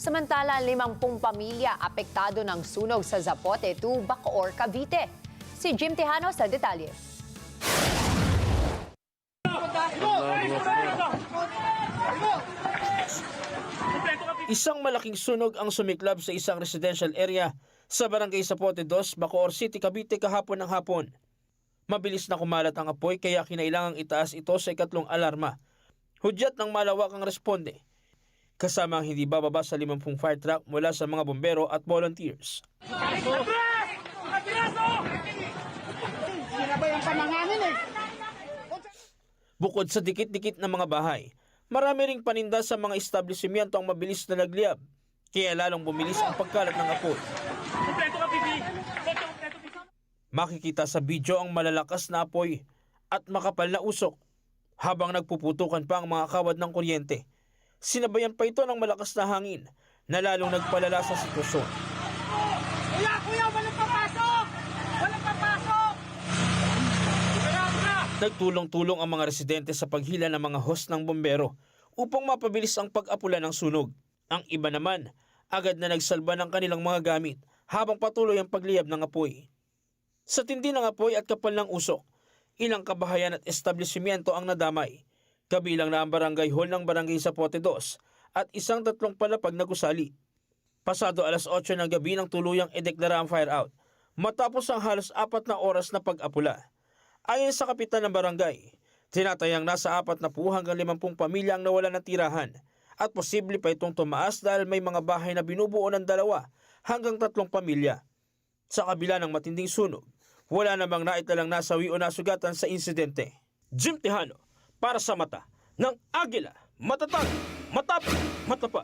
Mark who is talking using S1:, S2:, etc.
S1: Samantala, 50 pamilya apektado ng sunog sa Zapote 2, Bacoor, Cavite. Si Jim Tejano sa detalye.
S2: Isang malaking sunog ang sumiklab sa isang residential area sa barangay Zapote 2, Bacoor City, Cavite kahapon ng hapon. Mabilis na kumalat ang apoy kaya kinailangang itaas ito sa ikatlong alarma. Hudyat ng malawakang responde, kasama ang hindi bababa sa 50 fire truck mula sa mga bombero at volunteers. Bukod sa dikit-dikit na mga bahay, marami ring paninda sa mga establishmento ang mabilis na nagliyab, kaya lalong bumilis ang pagkalat ng apoy. Makikita sa video ang malalakas na apoy at makapal na usok habang nagpuputukan pa ang mga kawad ng kuryente. Sinabayan pa ito ng malakas na hangin na lalong nagpalala sa sitwasyon.
S3: Kuya! Walang papasok! Walang papasok!
S2: Nagtulong-tulong ang mga residente sa paghila ng mga hose ng bombero upang mapabilis ang pag-apula ng sunog. Ang iba naman, agad na nagsalba ng kanilang mga gamit habang patuloy ang pagliyab ng apoy. Sa tindi ng apoy at kapal ng usok, ilang kabahayan at establishmento ang nadamay, kabilang na ang barangay hall ng barangay Zapote 2 at isang 3 palapag na gusali. Pasado alas 8 ng gabi nang tuluyang ideklara ang fire out, matapos ang halos 4 na oras na pag-apula. Ayon sa kapitan ng barangay, tinatayang nasa 40 hanggang 50 pamilya ang nawala ng tirahan at posible pa itong tumaas dahil may mga bahay na binubuo ng 2 hanggang 3 pamilya. Sa kabila ng matinding sunog, wala namang naitalang nasawi o nasugatan sa insidente. Jim Tejano para sa Mata ng Agila, matatag, matapang, matapat.